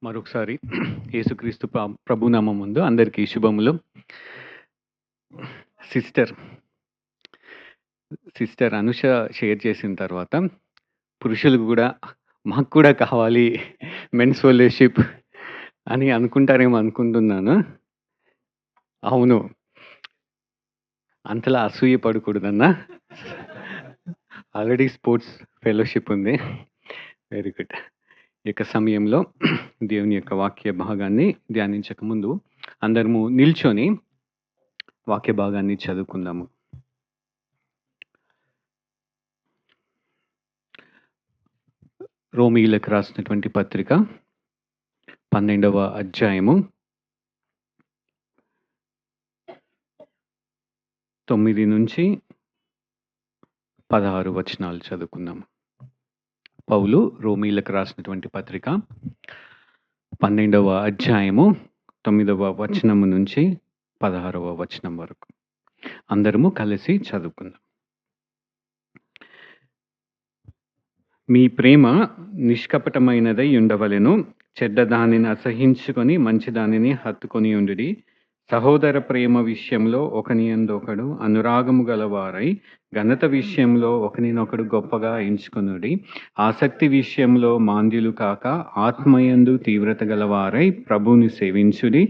మరొకసారి యేసుక్రీస్తు ప్రభునామం ముందు అందరికీ శుభములు. సిస్టర్ సిస్టర్ అనుష షేర్ చేసిన తర్వాత పురుషులు కూడా మాకు కూడా కావాలి మెన్స్ ఫెలోషిప్ అని అనుకుంటారేమో అనుకుంటున్నాను. అవును. అంతలా అసూయ పడకూడదన్నా. ఆల్రెడీ స్పోర్ట్స్ ఫెలోషిప్ ఉంది. Very good. ఇక సమయంలో దేవుని యొక్క వాక్య భాగాన్ని ధ్యానించక ముందు అందరము నిల్చొని వాక్య భాగాన్ని చదువుకుందాము. రోమీయులకు రాసినటువంటి పత్రిక 12వ అధ్యాయము 9 నుంచి 16 వచనాలు చదువుకుందాము. పౌలు రోమీయులకు రాసినటువంటి పత్రిక 12వ అధ్యాయము 9వ వచనము నుంచి 16వ వచనం వరకు అందరము కలిసి చదువుకుందాం. మీ ప్రేమ నిష్కపటమైనదై ఉండవలెను. చెడ్డ దానిని అసహించుకొని మంచి దానిని హత్తుకొని ఉండుడి. సహోదర ప్రేమ విషయంలో ఒకనియందొకడు అనురాగము గలవారై ఘనత విషయంలో ఒకనినొకడు గొప్పగా ఎంచుకొనుడి. ఆసక్తి విషయంలో మాంద్యులు కాక ఆత్మయందు తీవ్రత గలవారై ప్రభువుని సేవించుడి.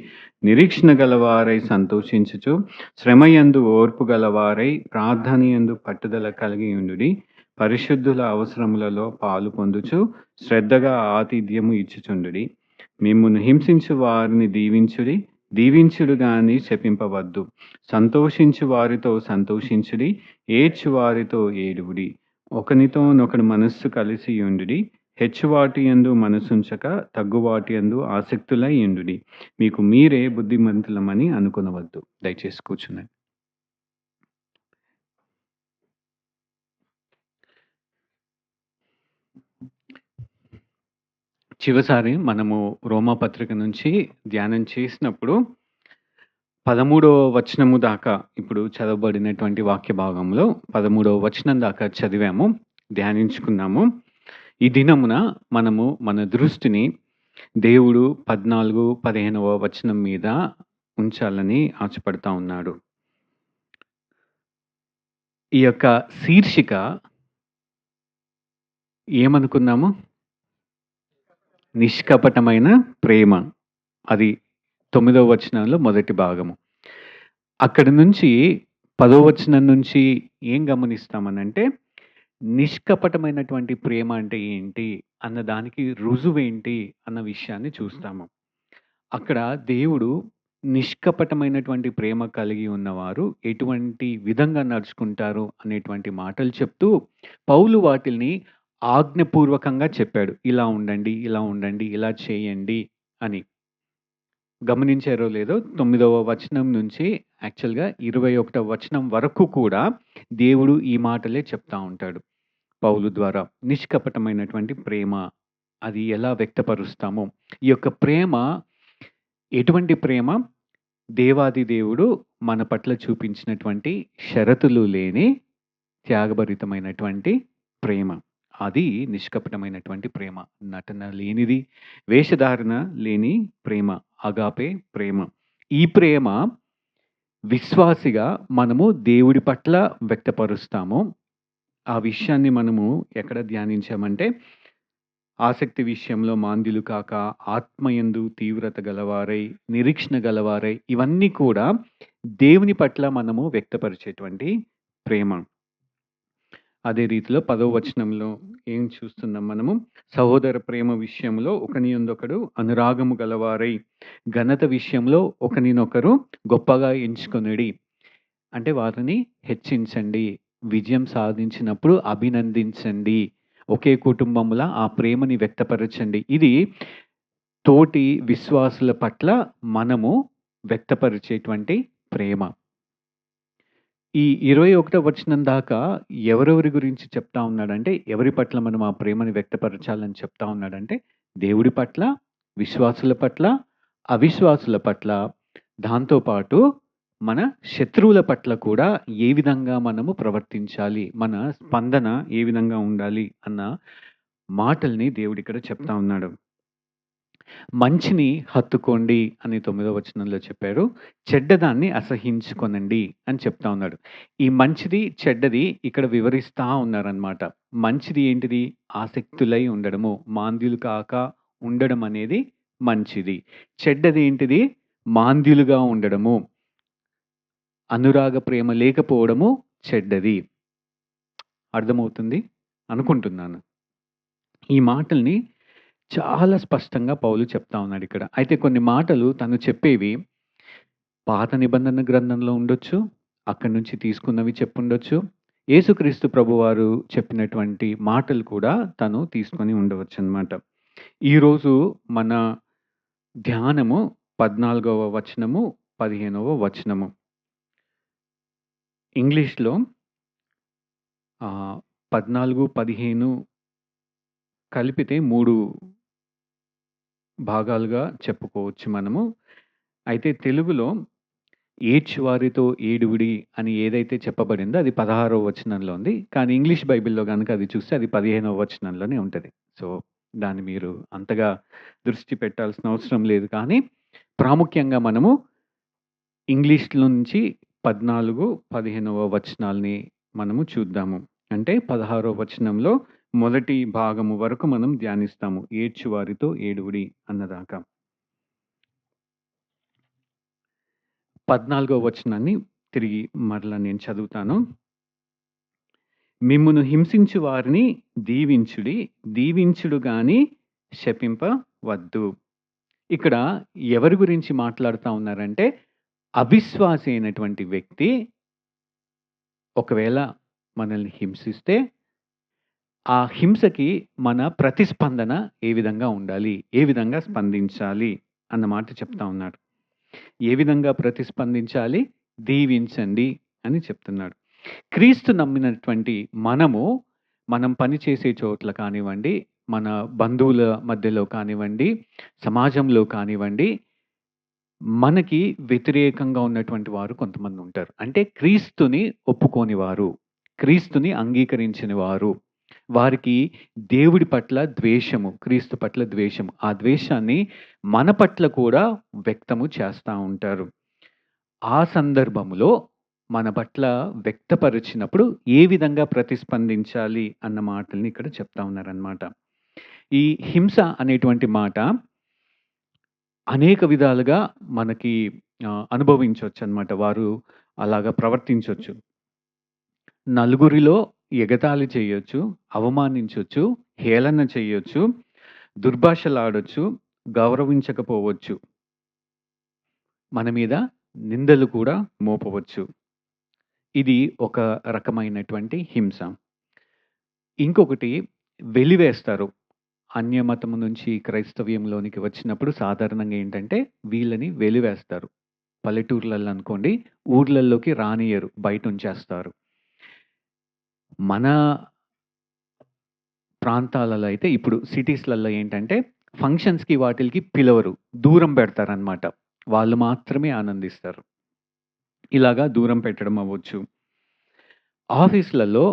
నిరీక్షణ గలవారై సంతోషించుచు శ్రమయందు ఓర్పు గలవారై ప్రార్థనయందు పట్టుదల కలిగి ఉండుడి. పరిశుద్ధుల అవసరములలో పాలు పొందుచు శ్రద్ధగా ఆతిథ్యము ఇచ్చుచుండుడి. మిమ్మును హింసించు వారిని దీవించుడి. దీవించుడు గాని శపింపవద్దు. సంతోషించు వారితో సంతోషించుడి. ఏడ్చు వారితో ఏడువుడి. ఒకనితోనొకడు మనస్సు కలిసి ఉండుడి. హెచ్చువాటి యందు మనసుంచక తగ్గువాటి యందు ఆసక్తులై ఉండుడి. మీకు మీరే బుద్ధిమంతులమని అనుకునవద్దు. దయచేసి కూర్చున్నాను. చివరిసారి మనము రోమా పత్రిక నుంచి ధ్యానం చేసినప్పుడు 13వ వచనము దాకా ఇప్పుడు చదవబడినటువంటి వాక్య భాగంలో 13వ వచనం దాకా చదివాము, ధ్యానించుకున్నాము. ఈ దినమున మనము మన దృష్టిని దేవుడు 14, 15వ వచనం మీద ఉంచాలని ఆశపడతా ఉన్నాడు. ఈ యొక్క శీర్షిక ఏమనుకున్నాము? నిష్కపటమైన ప్రేమ. అది 9వ వచనంలో మొదటి భాగము. అక్కడి నుంచి 10వ వచనం నుంచి ఏం గమనిస్తామనంటే నిష్కపటమైనటువంటి ప్రేమ అంటే ఏంటి అన్న దానికి రుజువేంటి అన్న విషయాన్ని చూస్తాము. అక్కడ దేవుడు నిష్కపటమైనటువంటి ప్రేమ కలిగి ఉన్నవారు ఎటువంటి విధంగా నడుచుకుంటారు అనేటువంటి మాటలు చెప్తూ పౌలు వాటిల్ని ఆజ్ఞపూర్వకంగా చెప్పాడు. ఇలా ఉండండి, ఇలా ఉండండి, ఇలా చేయండి అని. గమనించారో లేదో 9వ వచనం నుంచి యాక్చువల్గా 21వ వచనం వరకు కూడా దేవుడు ఈ మాటలే చెప్తా ఉంటాడు పౌలు ద్వారా. నిష్కపటమైనటువంటి ప్రేమ అది ఎలా వ్యక్తపరుస్తామో, ఈ యొక్క ప్రేమ ఎటువంటి ప్రేమ? దేవాది దేవుడు మన పట్ల చూపించినటువంటి షరతులు లేని త్యాగభరితమైనటువంటి ప్రేమ. అది నిష్కపటమైనటువంటి ప్రేమ. నటన లేనిది, వేషధారణ లేని ప్రేమ, అగాపే ప్రేమ. ఈ ప్రేమ విశ్వాసిగా మనము దేవుడి పట్ల వ్యక్తపరుస్తాము. ఆ విషయాన్ని మనము ఎక్కడ ధ్యానించామంటే ఆసక్తి విషయంలో మాంద్యులు కాక ఆత్మయందు తీవ్రత గలవారై నిరీక్షణ గలవారై, ఇవన్నీ కూడా దేవుని పట్ల మనము వ్యక్తపరిచేటువంటి ప్రేమ. అదే రీతిలో 10వ వచనంలో ఏం చూస్తున్నాం మనము? సహోదర ప్రేమ విషయంలో ఒకనియందొకడు అనురాగము గలవారై ఘనత విషయంలో ఒకనినొకరు గొప్పగా ఎంచుకొనుడి. అంటే వారిని హెచ్చించండి, విజయం సాధించినప్పుడు అభినందించండి, ఒకే కుటుంబంలా ఆ ప్రేమని వ్యక్తపరచండి. ఇది తోటి విశ్వాసుల పట్ల మనము వ్యక్తపరిచేటువంటి ప్రేమ. ఈ 21వ వచనం దాకా ఎవరెవరి గురించి చెప్తా ఉన్నాడంటే, ఎవరి పట్ల మనం ఆ ప్రేమని వ్యక్తపరచాలని చెప్తా ఉన్నాడంటే దేవుడి పట్ల, విశ్వాసుల పట్ల, అవిశ్వాసుల పట్ల, దాంతోపాటు మన శత్రువుల పట్ల కూడా ఏ విధంగా మనము ప్రవర్తించాలి, మన స్పందన ఏ విధంగా ఉండాలి అన్న మాటల్ని దేవుడు ఇక్కడ చెప్తా ఉన్నాడు. మంచిని హత్తుకోండి అని 9వ వచనంలో చెప్పారు. చెడ్డదాన్ని అసహించుకొనండి అని చెప్తా ఉన్నాడు. ఈ మంచిది, చెడ్డది ఇక్కడ వివరిస్తా ఉన్నారనమాట. మంచిది ఏంటిది? ఆసక్తులై ఉండడము, మాంద్యులు కాక ఉండడం అనేది మంచిది. చెడ్డది ఏంటిది? మాంద్యులుగా ఉండడము, అనురాగ ప్రేమ లేకపోవడము చెడ్డది. అర్థమవుతుంది అనుకుంటున్నాను. ఈ మాటల్ని చాలా స్పష్టంగా పౌలు చెప్తా ఉన్నాడిక్కడ. అయితే కొన్ని మాటలు తను చెప్పేవి పాత నిబంధన గ్రంథంలో ఉండొచ్చు. అక్కడి నుంచి తీసుకున్నవి చెప్పుండొచ్చు. యేసుక్రీస్తు ప్రభువారు చెప్పినటువంటి మాటలు కూడా తను తీసుకొని ఉండవచ్చనమాట. ఈరోజు మన ధ్యానము 14వ వచనము, 15వ వచనము. ఇంగ్లీష్‌లో 14, 15 కలిపితే 3 భాగాలుగా చెప్పుకోవచ్చు మనము. అయితే తెలుగులో ఏడ్చువారితో ఏడువుడి అని ఏదైతే చెప్పబడిందో అది 16వ వచనంలో ఉంది. కానీ ఇంగ్లీష్ బైబిల్‌లో గనుక అది చూస్తే అది 15వ వచనంలోనే ఉంటది. సో, దాన్ని మీరు అంతగా దృష్టి పెట్టాల్సిన అవసరం లేదు. కానీ ప్రాముఖ్యంగా మనము ఇంగ్లీష్‌లో నుంచి 14, 15వ వచనాల్ని మనము చూద్దాము. అంటే 16వ వచనంలో మొదటి భాగము వరకు మనం ధ్యానిస్తాము. ఏడ్చువారితో ఏడువుడి అన్నదాకా. 14వ వచనాన్ని తిరిగి మరలా నేను చదువుతాను. మిమ్మును హింసించు వారిని దీవించుడి, దీవించుడు గాని శపింపవద్దు. ఇక్కడ ఎవరి గురించి మాట్లాడుతా ఉన్నారంటే, అవిశ్వాసి అయినటువంటి వ్యక్తి ఒకవేళ మనల్ని హింసిస్తే, ఆ హింసకి మన ప్రతిస్పందన ఏ విధంగా ఉండాలి? ఏ విధంగా స్పందించాలి? అన్న మాట చెప్తా ఉన్నాడు. ఏ విధంగా ప్రతిస్పందించాలి? దీవించండి అని చెప్తున్నాడు. క్రీస్తు నమ్మినటువంటి మనం పనిచేసే చోట్ల కానివ్వండి, మన బంధువుల మధ్యలో కానివ్వండి, సమాజంలో కానివ్వండి, మనకి వ్యతిరేకంగా ఉన్నటువంటి వారు కొంతమంది ఉంటారు. అంటే క్రీస్తుని ఒప్పుకోని వారు, క్రీస్తుని అంగీకరించని వారు, వారికి దేవుడి పట్ల ద్వేషము, క్రీస్తు పట్ల ద్వేషము. ఆ ద్వేషాన్ని మన పట్ల కూడా వ్యక్తము చేస్తా ఉంటారు. ఆ సందర్భములో మన పట్ల వ్యక్తపరిచినప్పుడు ఏ విధంగా ప్రతిస్పందించాలి అన్న మాటల్ని ఇక్కడ చెప్తా ఉన్నారనమాట. ఈ హింస అనేటువంటి మాట అనేక విధాలుగా మనకి అనుభవించొచ్చనమాట. వారు అలాగా ప్రవర్తించొచ్చు. నలుగురిలో ఎగతాళి చేయొచ్చు, అవమానించొచ్చు, హేళన చేయొచ్చు, దుర్భాషలాడొచ్చు, గౌరవించకపోవచ్చు. మన మీద నిందలు కూడా మోపవచ్చు. ఇది ఒక రకమైనటువంటి హింస. ఇంకొకటి వెలివేస్తారు. అన్యమతము నుంచి క్రైస్తవ్యంలోనికి వచ్చినప్పుడు సాధారణంగా ఏంటంటే వీళ్ళని వెలివేస్తారు. పల్లెటూర్లలో అనుకోండి, ఊర్లల్లోకి రానియ్యరు. బయటుంచేస్తారు. మన ప్రాంతాలలో అయితే ఇప్పుడు సిటీస్‌లలో ఏంటంటే ఫంక్షన్స్‌కి వాటిలకి పిలవరు. దూరం పెడతారనమాట. వాళ్ళు మాత్రమే ఆనందిస్తారు. ఇలాగా దూరం పెట్టడం అవ్వచ్చు. ఆఫీస్‌లలో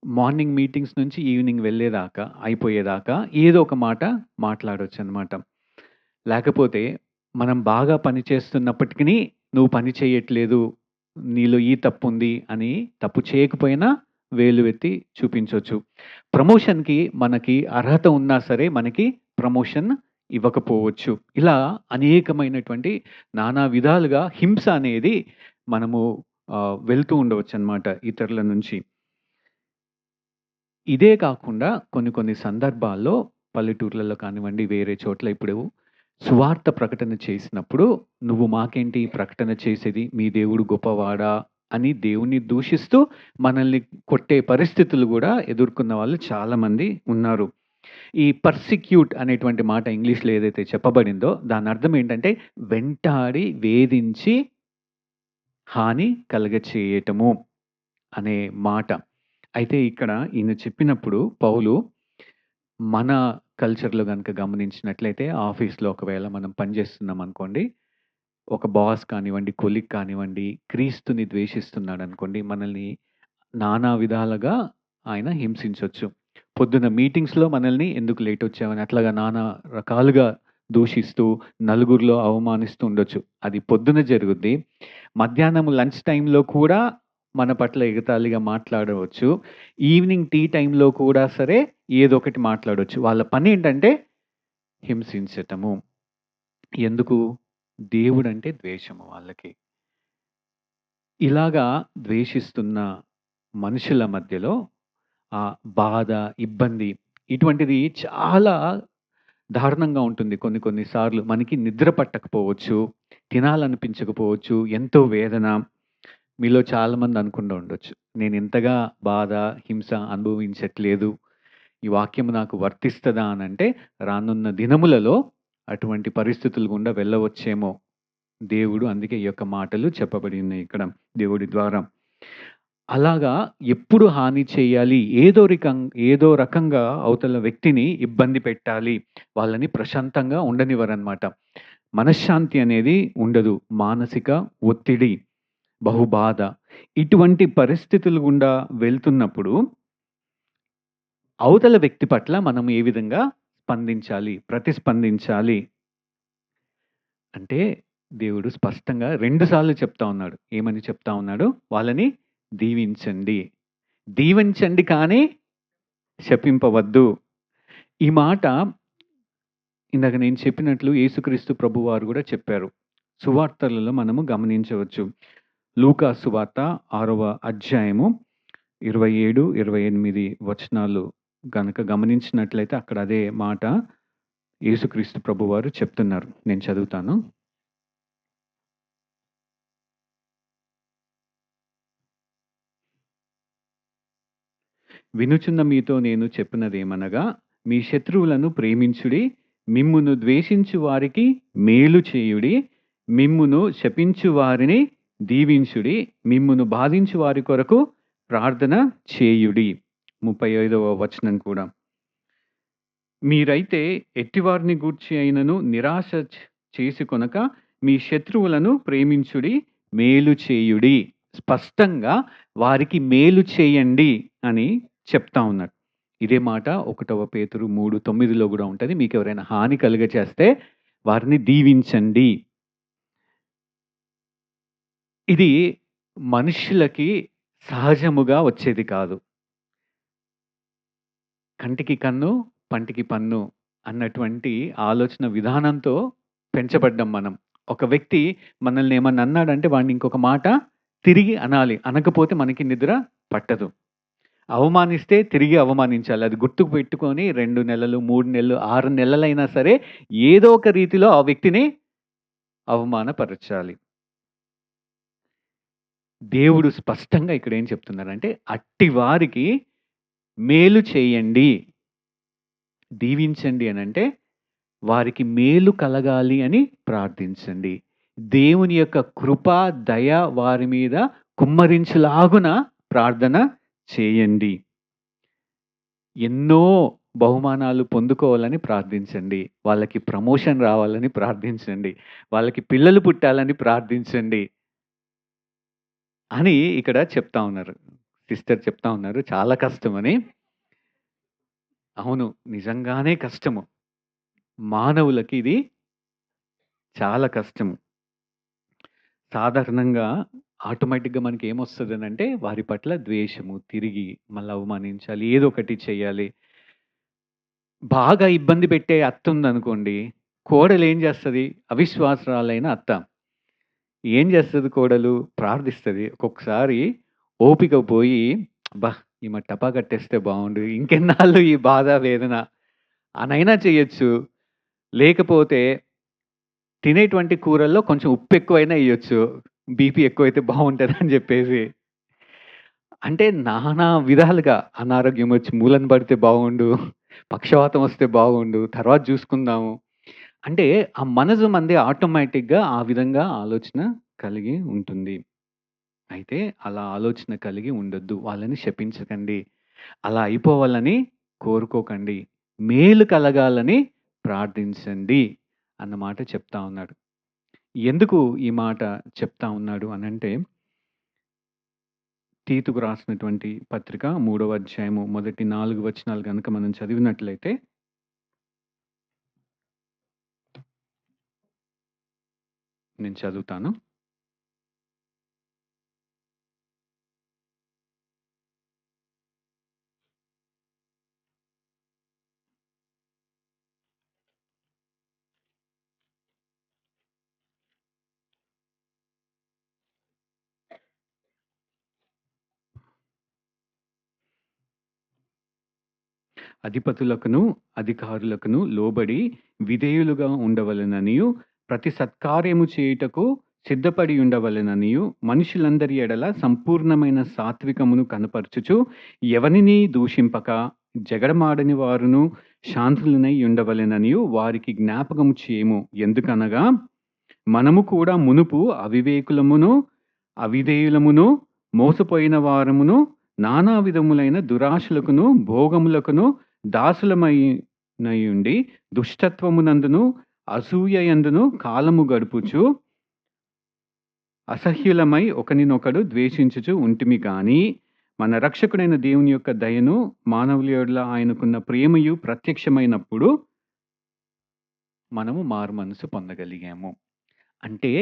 మార్నింగ్ మీటింగ్స్ నుంచి ఈవినింగ్ వెళ్ళేదాకా, అయిపోయేదాకా ఏదో ఒక మాట మాట్లాడొచ్చనమాట. లేకపోతే మనం బాగా పని చేస్తున్నప్పటికిని నువ్వు పని చేయట్లేదు, నీలో ఈ తప్పుంది అని తప్పు చేయకపోయినా వేలు ఎత్తి చూపించొచ్చు. ప్రమోషన్‌కి మనకి అర్హత ఉన్నా సరే మనకి ప్రమోషన్ ఇవ్వకపోవచ్చు. ఇలా అనేకమైనటువంటి నానా విధాలుగా హింస అనేది మనము వెళ్తూ ఉండవచ్చనమాట ఇతరుల నుంచి. ఇదే కాకుండా కొన్ని కొన్ని సందర్భాల్లో పల్లెటూర్లలో కానివ్వండి, వేరే చోట్ల ఇప్పుడు సువార్త ప్రకటన చేసినప్పుడు, "నువ్వు మాకేంటి ప్రకటన చేసేది? మీ దేవుడు గొప్పవాడా?" అని దేవుడిని దూషిస్తూ మనల్ని కొట్టే పరిస్థితులు గూడా ఎదుర్కొన్న వాళ్ళు చాలామంది ఉన్నారు. ఈ పర్సిక్యూట్ అనేటువంటి మాట ఇంగ్లీష్‌లో ఏదైతే చెప్పబడిందో దాని అర్థం ఏంటంటే వెంటాడి, వేధించి, హాని కలుగచేయటము అనే మాట. అయితే ఇక్కడ ఈయన చెప్పినప్పుడు పౌలు మన కల్చర్‌లో గనుక గమనించినట్లయితే ఆఫీస్‌లో ఒకవేళ మనం పనిచేస్తున్నాం అనుకోండి. ఒక బాస్ కానివ్వండి, కొలీగ్ కానివ్వండి, క్రీస్తుని ద్వేషిస్తున్నాడనుకోండి, మనల్ని నానా విధాలుగా ఆయన హింసించొచ్చు. పొద్దున్న మీటింగ్స్‌లో మనల్ని ఎందుకు లేటొచ్చావని అట్లాగా నానా రకాలుగా దూషిస్తూ, నలుగురిలో అవమానిస్తూ ఉండొచ్చు. అది పొద్దున జరుగుద్ది. మధ్యాహ్నం లంచ్ టైమ్‌లో కూడా మన పట్ల ఎగతాళిగా మాట్లాడవచ్చు. ఈవినింగ్ టీ టైమ్‌లో కూడా సరే ఏదో ఒకటి మాట్లాడొచ్చు. వాళ్ళ పనేంటంటే హింసించటము. ఎందుకు? దేవుడంటే ద్వేషము వాళ్ళకి. ఇలాగా ద్వేషిస్తున్న మనుషుల మధ్యలో బాధ, ఇబ్బంది ఇటువంటిది చాలా దారుణంగా ఉంటుంది కొన్ని కొన్ని సార్లు. మనకి నిద్ర పట్టకపోవచ్చు, తినాలనిపించకపోవచ్చు, ఎంతో వేదన. మీలో చాలామంది అనుకుంటూ ఉండొచ్చు. నేనింతగా బాధ, హింస అనుభవించట్లేదు. ఈ వాక్యం నాకు వర్తిస్తదా అనంటే, రానున్న దినములలో అటువంటి పరిస్థితులు గుండా వెళ్ళవచ్చేమో. దేవుడు అందుకే ఈ యొక్క మాటలు చెప్పబడి ఉన్నాయి ఇక్కడ దేవుడి ద్వారా. అలాగా ఎప్పుడు హాని చేయాలి, ఏదో రకంగా అవతల వ్యక్తిని ఇబ్బంది పెట్టాలి, వాళ్ళని ప్రశాంతంగా ఉండనివ్వరనమాట. మనశ్శాంతి అనేది ఉండదు. మానసిక ఒత్తిడి, బహుబాధ ఇటువంటి పరిస్థితులు గుండా వెళ్తున్నప్పుడు అవతల వ్యక్తి పట్ల మనం ఏ విధంగా స్పందించాలి, ప్రతిస్పందించాలి అంటే దేవుడు స్పష్టంగా 2 సార్లు చెప్తా ఉన్నాడు. ఏమని చెప్తా ఉన్నాడు? వాళ్ళని దీవించండి. దీవించండి కానీ శపింపవద్దు. ఈ మాట ఇందాక నేను చెప్పినట్లు యేసుక్రీస్తు ప్రభువారు గూడా చెప్పారు. సువార్తలలో మనము గమనించవచ్చు. లూకా సువార్త 6వ అధ్యాయము 27, 28 వచనాలు గనక గమనించినట్లయితే అక్కడ అదే మాట యేసుక్రీస్తు ప్రభువారు చెప్తున్నారు. నేను చదువుతాను. వినుచున్న మీతో నేను చెప్పినదేమనగా, మీ శత్రువులను ప్రేమించుడి, మిమ్మును ద్వేషించు వారికి మేలు చేయుడి, మిమ్మును శపించు వారిని దీవించుడి, మిమ్మును బాధించు వారి కొరకు ప్రార్థన చేయుడి. 35వ వచనం కూడా. మీరైతే ఎట్టివారిని గూర్చి అయినను నిరాశ చేసుకొనక మీ శత్రువులను ప్రేమించుడి, మేలు చేయుడి. స్పష్టంగా వారికి మేలు చేయండి అని చెప్తా ఉన్నాడు. ఇదే మాట 1 పేతురు 3:9లో గూడా ఉంటది. మీకెవరైనా హాని కలుగచేస్తే వారిని దీవించండి. ఇది మనుష్యులకి సహజముగా వచ్చేది కాదు. కంటికి కన్ను, పంటికి పన్ను అన్నటువంటి ఆలోచన విధానంతో పెంచబడ్డాం మనం. ఒక వ్యక్తి మనల్ని ఏమన్నా అన్నాడంటే వాడిని ఇంకొక మాట తిరిగి అనాలి. అనకపోతే మనకి నిద్ర పట్టదు. అవమానిస్తే తిరిగి అవమానించాలి. అది గుర్తుకు పెట్టుకొని 2 నెలలు, 3 నెలలు, 6 నెలలైనా సరే ఏదో ఒక రీతిలో ఆ వ్యక్తిని అవమానపరచాలి. దేవుడు స్పష్టంగా ఇక్కడ ఏం చెప్తున్నారంటే, అట్టి వారికి మేలు చేయండి, దీవించండి అనంటే వారికి మేలు కలగాలి అని ప్రార్థించండి. దేవుని యొక్క కృప, దయ వారి మీద కుమ్మరించులాగున ప్రార్థన చేయండి. ఎన్నో బహుమానాలు పొందుకోవాలని ప్రార్థించండి. వాళ్ళకి ప్రమోషన్ రావాలని ప్రార్థించండి. వాళ్ళకి పిల్లలు పుట్టాలని ప్రార్థించండి. అని ఇక్కడ చెప్తా ఉన్నారు. సిస్టర్ చెప్తా ఉన్నారు. చాలా కష్టమని. అవును. నిజంగానే కష్టము. మానవులకి ఇది చాలా కష్టము. సాధారణంగా ఆటోమేటిక్‌గా మనకేమొస్తదనంటే వారి పట్ల ద్వేషము, తిరిగి మళ్ళీ అవమానించాలి, ఏదో ఒకటి చేయాలి. బాగా ఇబ్బంది పెట్టే అత్తుందనుకోండి, కోడలేం జేస్తది? అవిశ్వాసురాలైన అత్త. ఏం జేస్తది కోడలు? ప్రార్థిస్తది. ఒక్కొక్కసారి ఓపిక పోయి, అబ్బా! ఈమె టపా కట్టేస్తే బావుండు. ఇంకెన్నాళ్ళు ఈ బాధ, వేదన అనైనా చేయొచ్చు. లేకపోతే తినేటువంటి కూరల్లో కొంచెం ఉప్పెక్కువైనా ఎయొచ్చు. బీపీ ఎక్కువైతే బావుంటదని జెప్పేసి. అంటే నానా విధాలుగా అనారోగ్యమొచ్చి మూలన పడితే బావుండు, పక్షవాతం వస్తే బాగుండు, తర్వాత జూసుకుందాము. అంటే ఆ మనసు మనది ఆటోమేటిక్‌గా ఆ విధంగా ఆలోచన కలిగి ఉంటుంది. అయితే అలా ఆలోచన కలిగి ఉండొద్దు. వాళ్ళని శపించకండి. అలా అయిపోవాలని కోరుకోకండి. మేలు కలగాలని ప్రార్థించండి అన్న మాట చెప్తా ఉన్నాడు. ఎందుకు ఈ మాట చెప్తా ఉన్నాడు అనంటే, తీతుకు రాసినటువంటి పత్రిక 3వ అధ్యాయము మొదటి 4 వచనాలు గనుక మనం చదివినట్లయితే నేను చదువుతాను. అధిపతులకును, అధికారులకును లోబడి విధేయులుగా ఉండవలెననియు, ప్రతి సత్కార్యము చేయుటకు సిద్ధపడి ఉండవలెననియు, మనుషులందరి ఎడల సంపూర్ణమైన సాత్వికమును కనపరచుచు, ఎవనిని దూషింపక, జగడమాడని వారును శాంతులనై ఉండవలెననియు వారికి జ్ఞాపకము చేయము. ఎందుకనగా మనము కూడా మునుపు అవివేకులమును, అవిధేయులమును, మోసపోయిన వారమును, నానా విధములైన దురాశలకును, భోగములకును దాసులమైనయుండి దుష్టత్వమునందును, అసూయయందును కాలము గడుపుచు, అసహ్యులమై ఒకనినొకడు ద్వేషించుచు ఉంటిమి గాని, మన రక్షకుడైన దేవుని యొక్క దయను, మానవుల యెడల ఆయనకున్న ప్రేమయు ప్రత్యక్షమైనప్పుడు మనము మారుమనసు పొందగలిగాము. అంటే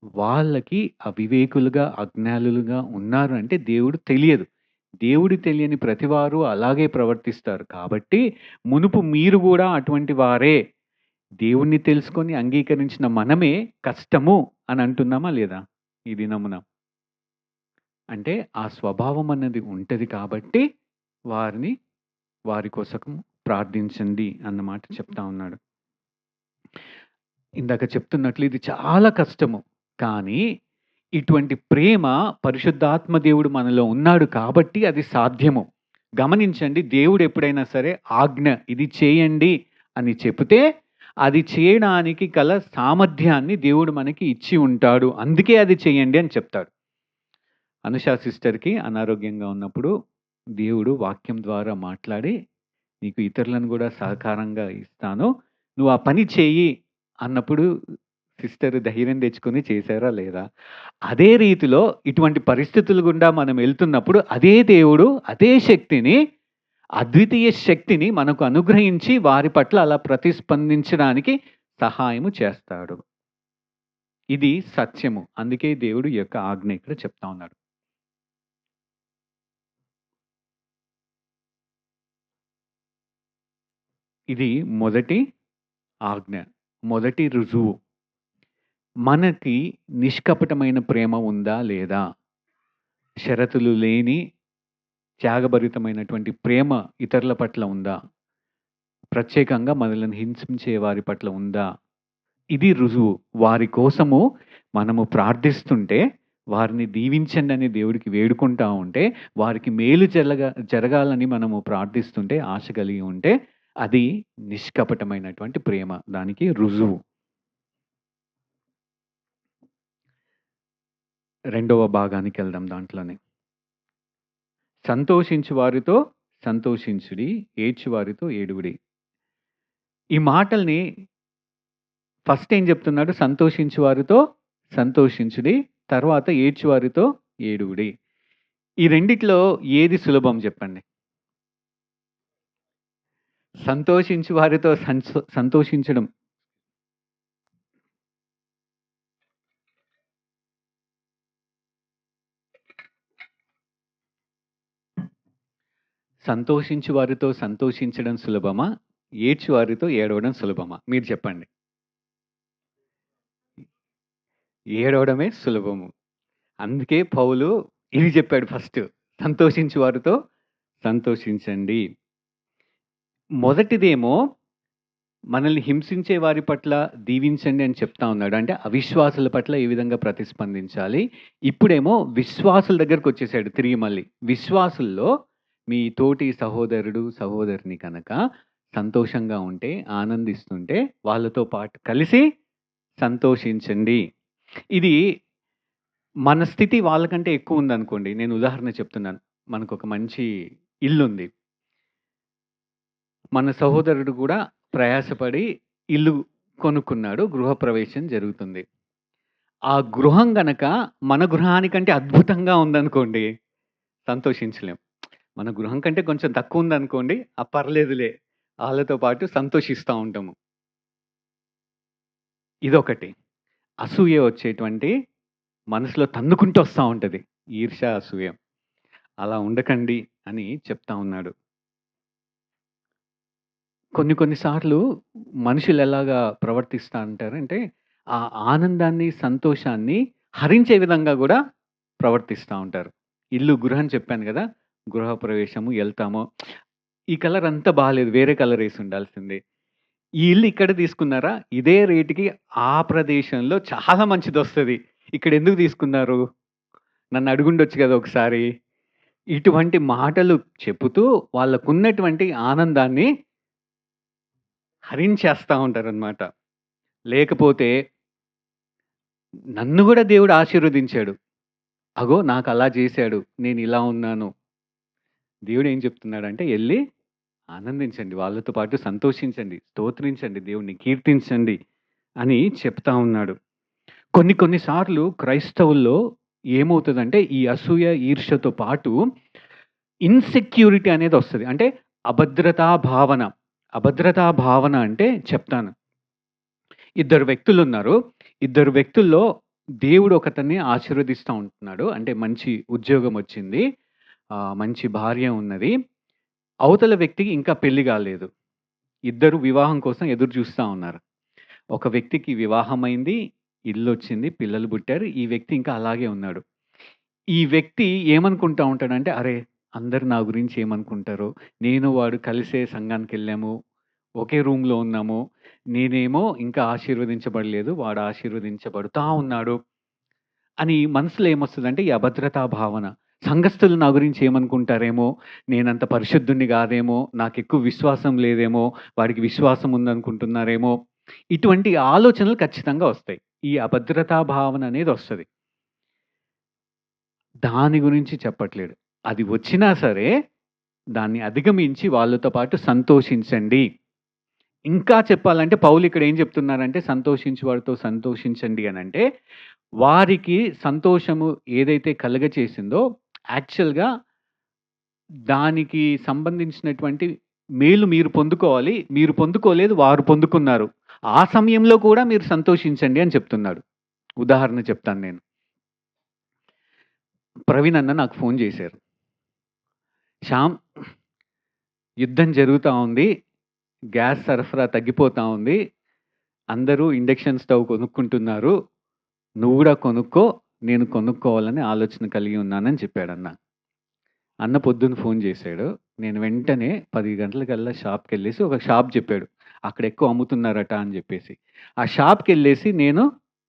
వాళ్ళకి అవివేకులుగా, అజ్ఞానులుగా ఉన్నారు అంటే దేవుడు తెలియదు. దేవుడు తెలియని ప్రతివారు అలాగే ప్రవర్తిస్తారు. కాబట్టి మునుపు మీరు గూడా అటువంటి వారే. దేవుణ్ణి తెలుసుకొని అంగీకరించిన మనమే కష్టము అని అంటున్నామా లేదా ఈ దినమున? అంటే ఆ స్వభావం అన్నది ఉంటది కాబట్టి వారి కోసం ప్రార్థించండి అన్నమాట చెప్తా ఉన్నాడు. ఇందాక చెప్తున్నట్లు ఇది చాలా కష్టము. కానీ ఇటువంటి ప్రేమ పరిశుద్ధాత్మ దేవుడు మనలో ఉన్నాడు కాబట్టి అది సాధ్యము. గమనించండి, దేవుడు ఎప్పుడైనా సరే ఆజ్ఞ ఇది చేయండి అని చెబితే అది చేయడానికి గల సామర్థ్యాన్ని దేవుడు మనకి ఇచ్చి ఉంటాడు. అందుకే అది చేయండి అని చెప్తాడు. అనుషా సిస్టర్‌కి అనారోగ్యంగా ఉన్నప్పుడు దేవుడు వాక్యం ద్వారా మాట్లాడి, నీకు ఇతరులను గూడా సహకారంగా ఇస్తాను. నువ్వు ఆ పని చెయ్యి అన్నప్పుడు సిస్టర్ ధైర్యం తెచ్చుకొని చేశారా లేదా? అదే రీతిలో ఇటువంటి పరిస్థితుల గుండా మనం వెళ్తున్నప్పుడు అదే దేవుడు అదే శక్తిని, అద్వితీయ శక్తిని మనకు అనుగ్రహించి వారి పట్ల అలా ప్రతిస్పందించడానికి సహాయము చేస్తాడు. ఇది సత్యము. అందుకే దేవుడు ఈ యొక్క ఆజ్ఞ ఇక్కడ చెప్తా ఉన్నాడు. ఇది మొదటి ఆజ్ఞ. మొదటి రుజువు. మనకి నిష్కపటమైన ప్రేమ ఉందా లేదా? షరతులు లేని త్యాగభరితమైనటువంటి ప్రేమ ఇతరుల పట్ల ఉందా? ప్రత్యేకంగా మనల్ని హింసించే వారి పట్ల ఉందా? ఇది రుజువు. వారి కోసము మనము ప్రార్థిస్తుంటే, వారిని దీవించండని దేవుడికి వేడుకుంటా ఉంటే, వారికి మేలు జరగాలని మనము ప్రార్థిస్తుంటే, ఆశ కలిగి ఉంటే, అది నిష్కపటమైనటువంటి ప్రేమ. దానికి రుజువు. రెండవ భాగానికెళ్దాం దాంట్లోనే. సంతోషించు వారితో సంతోషించుడి, ఏడ్చు వారితో ఏడువుడి. ఈ మాటల్ని ఫస్ట్ ఏం చెప్తున్నాడు? సంతోషించు వారితో సంతోషించుడి, తర్వాత ఏడ్చు వారితో ఏడువుడి. ఈ రెండిట్లో ఏది సులభం చెప్పండి? సంతోషించు వారితో సంతోషించడం సంతోషించు వారితో సంతోషించడం సులభమా? ఏడ్చు వారితో ఏడవడం సులభమా? మీరు చెప్పండి. ఏడవడమే సులభము. అందుకే పౌలు ఇది చెప్పాడు ఫస్ట్. సంతోషించు వారితో సంతోషించండి. మొదటిదేమో మనల్ని హింసించే వారి పట్ల దీవించండి అని చెప్తా ఉన్నాడు. అంటే అవిశ్వాసుల పట్ల ఏ విధంగా ప్రతిస్పందించాలి. ఇప్పుడేమో విశ్వాసుల దగ్గరకొచ్చేసాడు తిరిగి మళ్ళీ. విశ్వాసుల్లో మీ తోటి సహోదరుడు, సహోదరిని కనుక సంతోషంగా ఉంటే, ఆనందిస్తుంటే వాళ్ళతో పాటు కలిసి సంతోషించండి. ఇది మన స్థితి వాళ్ళకంటే ఎక్కువుందనుకోండి. నేను ఉదాహరణ చెప్తున్నాను. మనకొక మంచి ఇల్లుంది. మన సహోదరుడు గూడా ప్రయాసపడి ఇల్లు కొనుక్కున్నాడు. గృహప్రవేశం జరుగుతుంది. ఆ గృహం గనక మన గృహానికంటే అద్భుతంగా ఉందనుకోండి, సంతోషించలేం. మన గృహం కంటే కొంచెం తక్కువుందనుకోండి, పర్లేదులే ఆళ్ళతో పాటు సంతోషిస్తా ఉంటాము. ఇదొకటి. అసూయ వచ్చేటువంటి మనసులో తన్నుకుంటూ వస్తా ఉంటది. ఈర్ష్య, అసూయ. అలా ఉండకండి అని చెప్తా ఉన్నాడు. కొన్ని కొన్ని సార్లు మనుషులెలాగా ప్రవర్తిస్తా అంటారంటే, ఆ ఆనందాన్ని, సంతోషాన్ని హరించే విధంగా గూడా ప్రవర్తిస్తా ఉంటారు. గృహం చెప్పాను గదా! గృహప్రవేశము ఎళ్తాము. ఈ కలర్ అంతా బాలేదు. వేరే కలర్ ఏసుండాల్సింది. ఈ ఇల్లు ఇక్కడ తీసుకున్నారా? ఇదే రేట్‌కి ఆ ప్రదేశంలో చాలా మంచిదొస్తది. ఇక్కడెందుకు తీసుకున్నారు? నన్ను అడుగుండొచ్చు గదా ఒకసారి. ఇటువంటి మాటలు చెప్పుతూ వాళ్ళకున్నటువంటి ఆనందాన్ని హరించేస్తా ఉంటారనమాట. లేకపోతే నన్ను గూడా దేవుడు ఆశీర్వదించాడు. అగో నాకలా జేశాడు. నేనిలా ఉన్నాను. దేవుడేం చెప్తున్నాడంటే ఎళ్లి ఆనందించండి. వాళ్ళతో పాటు సంతోషించండి. స్తోత్రించండి. దేవుడిని కీర్తించండి అని చెప్తా ఉన్నాడు. కొన్ని కొన్ని సార్లు క్రైస్తవుల్లో ఏమవుతదంటే ఈ అసూయ, ఈర్ష్యతో పాటు ఇన్‌సెక్యూరిటీ అనేదొస్తది. అంటే అభద్రతా భావన. అభద్రతా భావన అంటే చెప్తాను. ఇద్దరు వ్యక్తులున్నారు. ఇద్దరు వ్యక్తుల్లో దేవుడు ఒకతన్ని ఆశీర్వదిస్తా ఉంటున్నాడు. అంటే మంచి ఉద్యోగమొచ్చింది. మంచి భార్య ఉన్నది. అవతల వ్యక్తికి ఇంకా పెళ్లి గాలేదు. ఇద్దరు వివాహం కోసం ఎదురు జూస్తా ఉన్నారు. ఒక వ్యక్తికి వివాహమైంది, ఇల్లొచ్చింది, పిల్లలు పుట్టారు. ఈ వ్యక్తి ఇంకా అలాగే ఉన్నాడు. ఈ వ్యక్తి ఏమనుకుంటా ఉంటాడంటే, అరే! అందరూ నా గురించి ఏమనుకుంటారో, నేను వాడు కలిసే సంఘానికెళ్ళాము, ఒకే రూమ్‌లో ఉన్నాము. నేనేమో ఇంకా ఆశీర్వదించబడలేదు. వాడు ఆశీర్వదించబడుతా ఉన్నాడు. అని మనసులో ఏమొస్తదంటే ఈ అభద్రతా భావన. సంఘస్థులు నా గురించి ఏమనుకుంటారేమో, నేనంత పరిశుద్ధుడిని గాదేమో, నాకెక్కువ విశ్వాసం లేదేమో, వాడికి విశ్వాసం ఉందనుకుంటున్నారేమో, ఇటువంటి ఆలోచనలు ఖచ్చితంగా వస్తాయి. ఈ అభద్రతా భావన అనేదొస్తది. దాని గురించి చెప్పట్లేడు. అది వచ్చినా సరే, దాన్ని అధిగమించి వాళ్ళతో పాటు సంతోషించండి. ఇంకా చెప్పాలంటే పౌలు ఇక్కడ ఏం చెప్తున్నారంటే, సంతోషించు వాడితో సంతోషించండి అనంటే, వారికి సంతోషము ఏదైతే కలుగచేసిందో యాక్చువల్‌గా దానికి సంబంధించినటువంటి మేలు మీరు పొందుకోవాలి. మీరు పొందుకోలేదు, వారు పొందుకున్నారు. ఆ సమయంలో కూడా మీరు సంతోషించండి అని చెప్తున్నాడు. ఉదాహరణ చెప్తాను నేను. ప్రవీణ్ అన్న నాకు ఫోను చేశారు. శ్యామ్ యుద్ధం జరుగుతా ఉంది. గ్యాస్ సరఫరా తగ్గిపోతా ఉంది. అందరూ ఇండక్షన్ స్టవ్ కొనుక్కుంటున్నారు. నువ్వు గూడా కొనుక్కో. నేను కొనుక్కోవాలని ఆలోచన కలిగి ఉన్నానని చెప్పాడన్న. అన్న పొద్దున్న ఫోను చేశాడు. నేను వెంటనే 10 గంటలకల్లా షాప్‌కెళ్ళేసి ఒక షాప్ చెప్పాడు. అక్కడ ఎక్కువ అమ్ముతున్నారట అని జెప్పేసి. ఆ షాప్‌కెళ్ళేసి నేను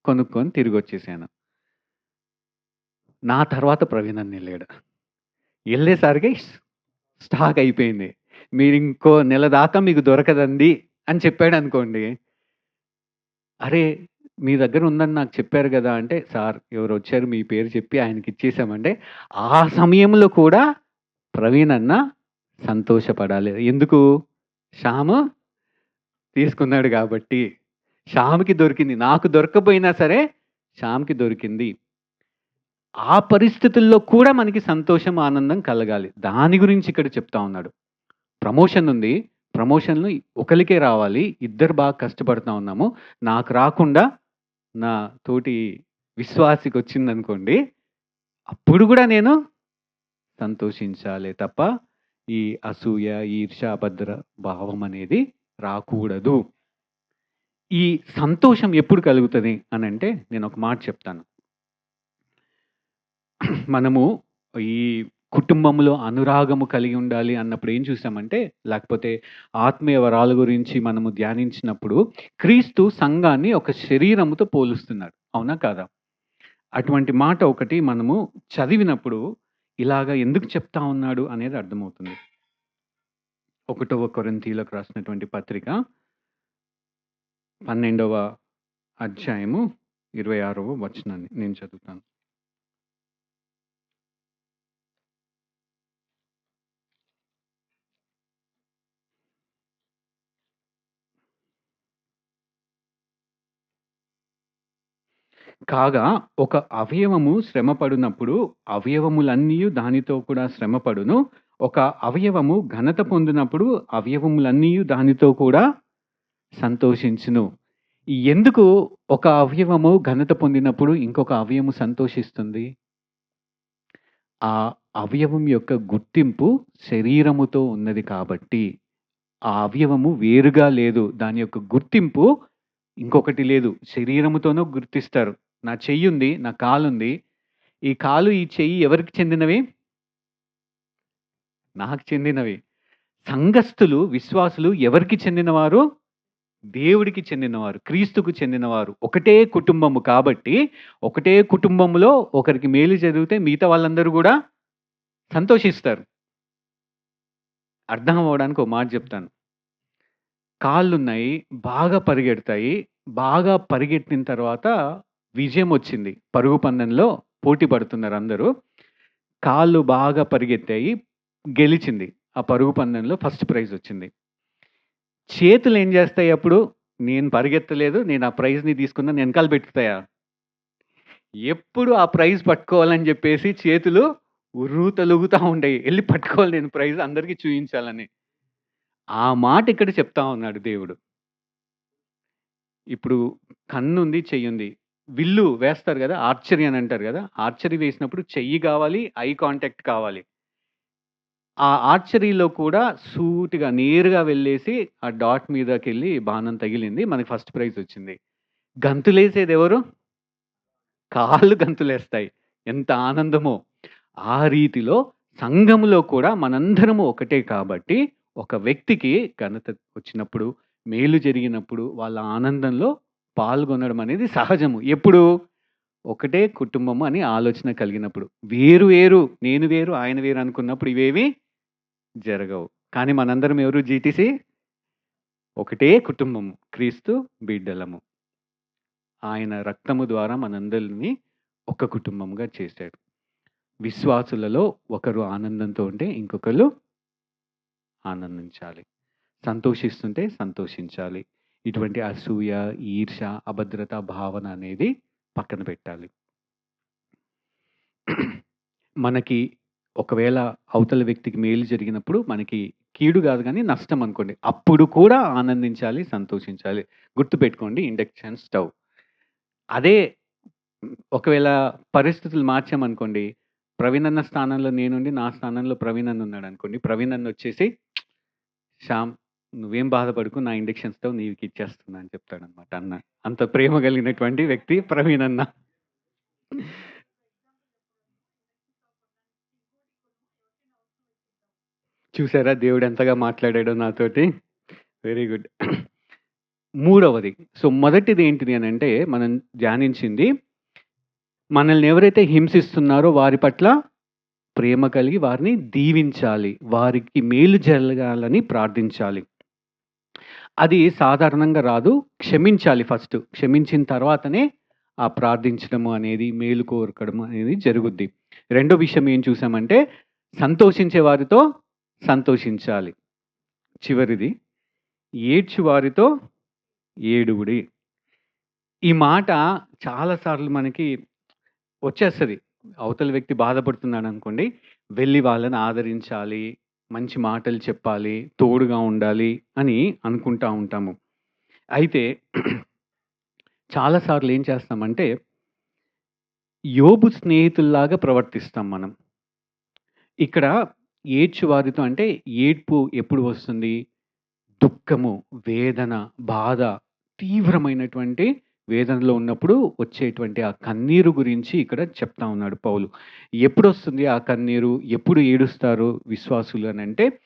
కొనుక్కొని తిరిగొచ్చేసాను. నా తర్వాత ప్రవీణ్ అన్న ఎళ్ళాడు. ఎళ్ళేసరికి స్టాక్ అయిపోయింది. మీరింకో నెల దాకా మీకు దొరకదండి అని చెప్పాడనుకోండి. అరే! మీ దగ్గర ఉందని నాకు చెప్పారు గదా! అంటే, సార్ ఎవరొచ్చారు మీ పేరు చెప్పి ఆయనకిచ్చేసామంటే, ఆ సమయంలో కూడా ప్రవీణ్ అన్న సంతోషపడాలి. ఎందుకు? శ్యాము తీసుకున్నాడు గాబట్టి. శ్యామ్‌కి దొరికింది. నాకు దొరక్కపోయినా సరే శ్యామ్‌కి దొరికింది. ఆ పరిస్థితుల్లో కూడా మనకి సంతోషం, ఆనందం కలగాలి. దాని గురించి ఇక్కడ చెప్తా ఉన్నాడు. ప్రమోషన్ ఉంది. ప్రమోషన్‌లు ఒకళ్ళకే రావాలి. ఇద్దరు బాగా కష్టపడతా ఉన్నాము. నాకు రాకుండా నా తోటి విశ్వాసికొచ్చిందనుకోండి, అప్పుడు గూడా నేను సంతోషించాలే తప్ప, ఈ అసూయ, ఈర్ష్య, అభద్ర భావం అనేది రాకూడదు. ఈ సంతోషం ఎప్పుడు కలుగుతది అనంటే, నేనొక మాట చెప్తాను. మనము ఈ కుటుంబంలో అనురాగము కలిగి ఉండాలి అన్నప్పుడు ఏం చూసామంటే, లేకపోతే ఆత్మీయ వరాల గురించి మనము ధ్యానించినప్పుడు, క్రీస్తు సంఘాన్ని ఒక శరీరముతో పోలుస్తున్నాడు. అవునా? కాదా? అటువంటి మాట ఒకటి మనము చదివినప్పుడు, ఇలాగ ఎందుకు చెప్తా ఉన్నాడు అనేది అర్థమవుతుంది. 1వ కొరింథీయులకు రాసినటువంటి పత్రిక 12వ అధ్యాయము 26వ వచనాన్ని నేను చదువుతాను. కాగా ఒక అవయవము శ్రమపడునప్పుడు అవయవములన్నీయు దానితో కూడా శ్రమపడును. ఒక అవయవము ఘనత పొందినప్పుడు అవయవములన్నీయు దానితో కూడా సంతోషించును. ఎందుకు ఒక అవయవము ఘనత పొందినప్పుడు ఇంకొక అవయవము సంతోషిస్తుంది? ఆ అవయవం యొక్క గుర్తింపు శరీరముతో ఉన్నది కాబట్టి. ఆ అవయవము వేరుగా లేదు. దాని యొక్క గుర్తింపు ఇంకొకటి లేదు. శరీరముతోనూ గుర్తిస్తారు. నా చెయ్యుంది, నా కాలుంది. ఈ కాలు, ఈ చెయ్యి ఎవరికి చెందినవి? నాకు చెందినవి. సంఘస్థులు, విశ్వాసులు ఎవరికి చెందినవారు? దేవుడికి చెందినవారు. క్రీస్తుకు చెందినవారు. ఒకటే కుటుంబము కాబట్టి, ఒకటే కుటుంబంలో ఒకరికి మేలు జరిగితే మిగతా వాళ్ళందరూ గూడా సంతోషిస్తారు. అర్థం అవ్వడానికి ఒక మాట జెప్తాను. కాళ్ళున్నాయి, బాగా పరిగెడతాయి. బాగా పరిగెట్టిన తర్వాత విజయమొచ్చింది. పరుగు పందెంలో పోటీ పడుతున్నారందరూ. కాళ్ళు బాగా పరిగెత్తాయి. గెలిచింది. ఆ పరుగు పందెంలో ఫస్ట్ ప్రైజొచ్చింది. చేతులేం జేస్తాయి అప్పుడు? నేను పరిగెత్తలేదు. నేను ఆ ప్రైజ్‌ని తీసుకున్నాను ఎనకాల బెట్టుతాయా? ఎప్పుడు ఆ ప్రైజ్ పట్టుకోవాలని జెప్పేసి చేతులు ఉర్రూతలూగుతా ఉండేయి. ఎళ్లి పట్టుకోవాలి నేను ప్రైజ్ అందరికి చూయించాలని. ఆ మాట ఇక్కడ చెప్తా ఉన్నాడు దేవుడు. ఇప్పుడు కన్నుంది, చెయ్యుంది. విల్లు వేస్తారు గదా! ఆర్చరీ అని అంటారు గదా! ఆర్చరీ వేసినప్పుడు చెయ్యి గావాలి, ఐ కాంటాక్ట్ కావాలి. ఆ ఆర్చరీలో కూడా సూటిగా నేరుగా వెళ్ళేసి ఆ డాట్ మీదకెళ్ళి బాణం తగిలింది. మనకి ఫస్ట్ ప్రైజ్ వచ్చింది. గంతులేసేదెవరు? కాళ్ళు గంతులేస్తాయి. ఎంత ఆనందమో! ఆ రీతిలో సంఘములో కూడా మనందరము ఒకటే కాబట్టి, ఒక వ్యక్తికి ఘనత వచ్చినప్పుడు, మేలు జరిగినప్పుడు, వాళ్ళ ఆనందంలో పాల్గొనడం అనేది సహజము. ఎప్పుడు? ఒకటే కుటుంబము అని ఆలోచన కలిగినప్పుడు. వేరు వేరు, నేను వేరు, ఆయన వేరు అనుకున్నప్పుడు ఇవేవి జరగవు. కానీ మనందరం ఎవరు జీటీసీ? ఒకటే కుటుంబము. క్రీస్తు బిడ్డలము. ఆయన రక్తము ద్వారా మనందరిని ఒక కుటుంబంగా చేశాడు. విశ్వాసులలో ఒకరు ఆనందంతో ఉంటే ఇంకొకళ్ళు ఆనందించాలి. సంతోషిస్తుంటే సంతోషించాలి. ఇటువంటి అసూయ, ఈర్ష్య, అభద్రత భావన అనేది పక్కన పెట్టాలి. మనకి ఒకవేళ అవతల వ్యక్తికి మేలు జరిగినప్పుడు మనకి కీడు గాదు గానీ నష్టం అనుకోండి. అప్పుడు కూడా ఆనందించాలి, సంతోషించాలి. గుర్తుపెట్టుకోండి ఇండక్షన్ స్టవ్. అదే ఒకవేళ పరిస్థితులు మార్చామనుకోండి, ప్రవీణ్ అన్న స్థానంలో నేనుండి, నా స్థానంలో ప్రవీణ్ అన్న ఉన్నాడనుకోండి. ప్రవీణ్ అన్న వచ్చేసి, "శ్యామ్ నువ్వేం బాధపడకు. నా ఇండక్షన్ స్టవ్ నీకిచ్చేస్తున్నా" అని చెప్తాడనమాట అన్న. అంత ప్రేమ కలిగినటువంటి వ్యక్తి ప్రవీణ్ అన్న. చూసారా దేవుడు ఎంతగా మాట్లాడాడో నాతోటి? Very good. మూడవది. సో, మొదటిది ఏంటిది అనంటే, మనం ధ్యానించింది, మనల్ని ఎవరైతే హింసిస్తున్నారో వారి పట్ల ప్రేమ కలిగి వారిని దీవించాలి. వారికి మేలు జరగాలని ప్రార్థించాలి. అది సాధారణంగా రాదు. క్షమించాలి ఫస్ట్. క్షమించిన తర్వాతనే ఆ ప్రార్థించడము అనేది, మేలు కోరకడం అనేది జరుగుద్ది. రెండో విషయం ఏం చూసామంటే, సంతోషించే వారితో సంతోషించాలి. చివరిది, ఏడ్చు వారితో ఏడువుడి. ఈ మాట చాలా సార్లు మనకి వచ్చేస్తది. అవతల వ్యక్తి బాధపడుతున్నాడనుకోండి, వెళ్లి వాళ్ళని ఆదరించాలి, మంచి మాటలు చెప్పాలి, తోడుగా ఉండాలి అని అనుకుంటా ఉంటాము. అయితే చాలా సార్లు ఏం చేస్తామంటే, యోబు స్నేహితుల్లాగా ప్రవర్తిస్తాం మనం. ఇక్కడ ఏడ్చు వారితో అంటే ఏడ్పు ఎప్పుడు వస్తుంది? దుఃఖము, వేదన, బాధ, తీవ్రమైనటువంటి వేదనలో ఉన్నప్పుడు వచ్చేటువంటి ఆ కన్నీరు గురించి ఇక్కడ చెప్తా ఉన్నాడు పౌలు. ఎప్పుడొస్తుంది ఆ కన్నీరు? ఎప్పుడు ఏడుస్తారు విశ్వాసులు అనంటే,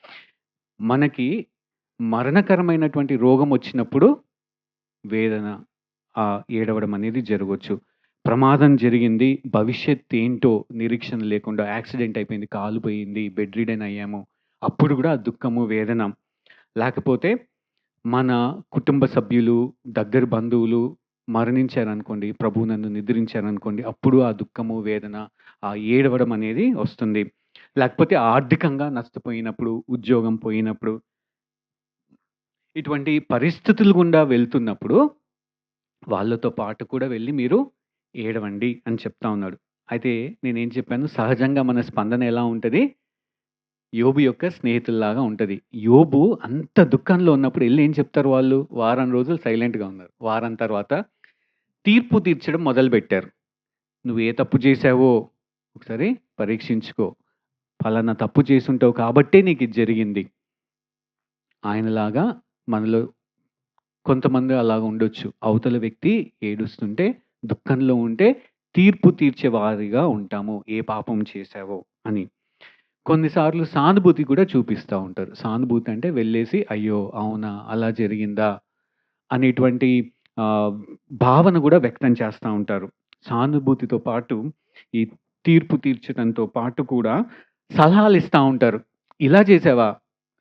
మనకి మరణకరమైనటువంటి రోగం వచ్చినప్పుడు వేదన, ఏడవడం అనేది జరగొచ్చు. ప్రమాదం జరిగింది, భవిష్యత్ ఏంటో నిరీక్షణ లేకుండా యాక్సిడెంట్ అయిపోయింది, కాలు పోయింది, బెడ్ రిడెన్ అయ్యాము. అప్పుడు గూడా దుఃఖము, వేదన. లేకపోతే మన కుటుంబ సభ్యులు, దగ్గర బంధువులు మరణించారనుకోండి, ప్రభువునందు నిద్రించారనుకోండి, అప్పుడు ఆ దుఃఖము, వేదన, ఆ ఏడవడం అనేది వస్తుంది. లేకపోతే ఆర్థికంగా నష్టపోయినప్పుడు, ఉద్యోగం పోయినప్పుడు, ఇటువంటి పరిస్థితులు గుండా వెళ్తున్నప్పుడు, వాళ్ళతో పాటు కూడా వెళ్లి మీరు ఏడవండి అని చెప్తా ఉన్నాడు. అయితే నేనేం చెప్పాను, సహజంగా మన స్పందన ఎలా ఉంటది? యోబు యొక్క స్నేహితుల్లాగా ఉంటది. యోబు అంత దుఃఖంలో ఉన్నప్పుడు ఎళ్లి ఏం చెప్తారు వాళ్ళు? వారం రోజులు సైలెంట్‌గా ఉన్నారు. వారం తర్వాత తీర్పు తీర్చడం మొదలుపెట్టారు. "నువ్వు ఏ తప్పు చేశావో ఒకసారి పరీక్షించుకో. పలానా తప్పు చేసుంటావు కాబట్టే నీకిది జరిగింది." ఆయనలాగా మనలో కొంతమంది అలాగా ఉండొచ్చు. అవతల వ్యక్తి ఏడుస్తుంటే, దుఃఖంలో ఉంటే తీర్పు తీర్చే వారిగా ఉంటాము. ఏ పాపం చేశావో అని. కొన్నిసార్లు సానుభూతి కూడా చూపిస్తా ఉంటారు. సానుభూతి అంటే వెళ్ళేసి, అయ్యో! అవునా! అలా జరిగిందా! అనేటువంటి ఆహ్, భావన గూడా వ్యక్తం చేస్తా ఉంటారు. సానుభూతితో పాటు ఈ తీర్పు తీర్చడంతో పాటు కూడా సలహాలిస్తా ఉంటారు. ఇలా చేశావా?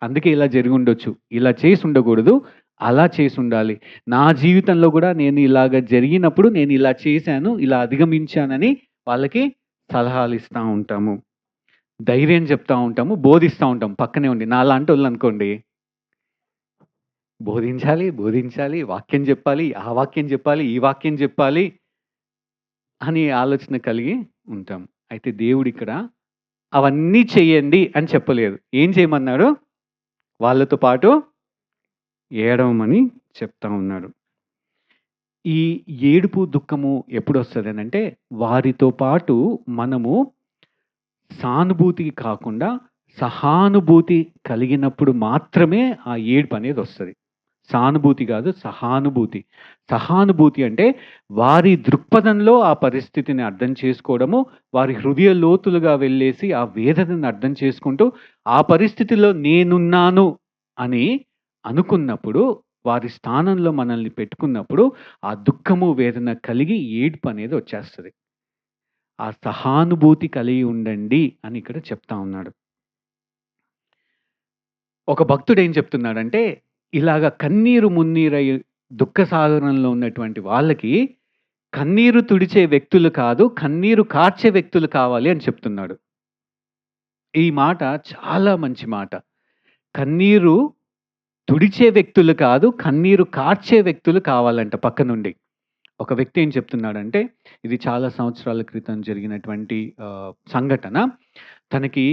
అందుకే ఇలా జరిగుండొచ్చు. ఇలా చేసుండకూడదు. అలా చేసుండాలి. నా జీవితంలో గూడా నేను ఇలాగ జరిగినప్పుడు నేను ఇలా చేశాను, ఇలా అధిగమించానని వాళ్ళకి సలహాలిస్తా ఉంటాము. ధైర్యం చెప్తా ఉంటాము, బోధిస్తా ఉంటాం పక్కనే ఉండి. నాలాంటోళ్ళనుకోండి, బోధించాలి, బోధించాలి, వాక్యం జెప్పాలి, ఆ వాక్యం జెప్పాలి, ఈ వాక్యం జెప్పాలి అని ఆలోచన కలిగి ఉంటాం. అయితే దేవుడిక్కడ అవన్నీ చెయ్యండి అని చెప్పలేదు. ఏం చేయమన్నాడు? వాళ్ళతో పాటు ఏడవమని చెప్తా ఉన్నాడు. ఈ ఏడుపు, దుఃఖము ఎప్పుడొస్తదనంటే, వారితో పాటు మనము సానుభూతి కాకుండా సహానుభూతి కలిగినప్పుడు మాత్రమే ఆ ఏడుపనేదొస్తది. సానుభూతి గాదు, సహానుభూతి. సహానుభూతి అంటే వారి దృక్పథంలో ఆ పరిస్థితిని అర్థం చేసుకోవడము, వారి హృదయ లోతులుగా వెళ్ళేసి ఆ వేదనను అర్థం చేసుకుంటూ, ఆ పరిస్థితిలో నేనున్నాను అని అనుకున్నప్పుడు, వారి స్థానంలో మనల్ని పెట్టుకున్నప్పుడు, ఆ దుఃఖము, వేదన కలిగి ఏడుపనేది వచ్చేస్తది. ఆ సహానుభూతి కలిగి ఉండండి అని ఇక్కడ చెప్తా ఉన్నాడు. ఒక భక్తుడేం చెప్తున్నాడంటే, ఇలాగ కన్నీరు మున్నీరై దుఃఖ సాగరంలో ఉన్నటువంటి వాళ్ళకి, కన్నీరు తుడిచే వ్యక్తులు కాదు, కన్నీరు కార్చే వ్యక్తులు కావాలి అని చెప్తున్నాడు. ఈ మాట చాలా మంచి మాట. కన్నీరు తుడిచే వ్యక్తులు కాదు, కన్నీరు కార్చే వ్యక్తులు కావాలంట పక్క నుండి. ఒక వ్యక్తి ఏం చెప్తున్నాడంటే, ఇది చాలా సంవత్సరాల క్రితం జరిగినటువంటి సంఘటన. తనకి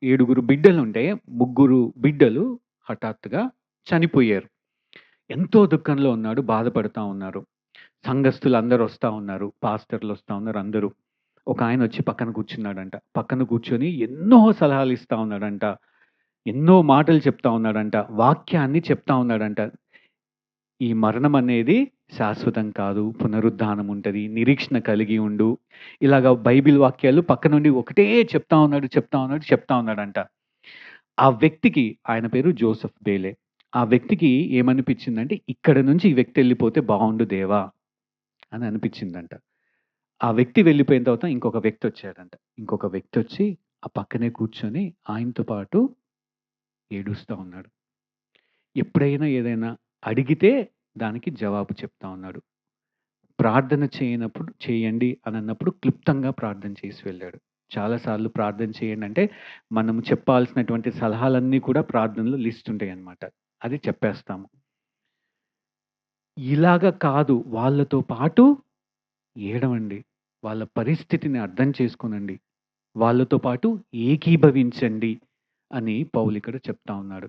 ఏడుగురు బిడ్డలుంటే, ముగ్గురు బిడ్డలు హఠాత్తుగా చనిపోయారు. ఎంతో దుఃఖంలో ఉన్నాడు. బాధపడతా ఉన్నారు. సంఘస్థులందరూ వస్తా ఉన్నారు. పాస్టర్‌లొస్తా ఉన్నారు అందరూ. ఒకాయనొచ్చి పక్కన కూర్చున్నాడంట. పక్కన కూర్చొని ఎన్నో సలహాలిస్తా ఉన్నాడంట. ఎన్నో మాటలు చెప్తా ఉన్నాడంట. వాక్యాన్ని చెప్తా ఉన్నాడంట. ఈ మరణమనేది శాశ్వతం కాదు. పునరుద్ధానం ఉంటది. నిరీక్షణ కలిగి ఉండు. ఇలాగ బైబిల్ వాక్యాలు పక్క నుండి ఒకటే చెప్తా ఉన్నాడు, చెప్తా ఉన్నాడు, చెప్తా ఉన్నాడంట. ఆ వ్యక్తికి ఆయన పేరు జోసెఫ్ బేలే. ఆ వ్యక్తికి ఏమనిపించిందంటే, ఇక్కడి నుంచి ఈ వ్యక్తి ఎళ్ళిపోతే బావుండు దేవా! అని అనిపించిందంట. ఆ వ్యక్తి వెళ్ళిపోయిన తర్వాత ఇంకొక వ్యక్తొచ్చాడంట. ఇంకొక వ్యక్తొచ్చి ఆ పక్కనే కూర్చొని ఆయనతో పాటు ఏడుస్తా ఉన్నాడు. ఎప్పుడైనా ఏదైనా అడిగితే దానికి జవాబు చెప్తా ఉన్నాడు. ప్రార్థన చేయనప్పుడు చేయండి అనన్నప్పుడు క్లుప్తంగా ప్రార్థన చేసి వెళ్ళాడు. చాలా సార్లు ప్రార్థన చేయండంటే, మనం చెప్పాల్సినటువంటి సలహాలన్నీ కూడా ప్రార్థనలో లిస్ట్ ఉంటాయన్నమాట. అది చెప్పేస్తాము. ఇలాగ కాదు వాళ్ళతో పాటు ఏడవండి. వాళ్ళ పరిస్థితిని అర్థం చేసుకోనండి. వాళ్ళతో పాటు ఏకీభవించండి అని పౌలిక్కడ చెప్తా ఉన్నాడు.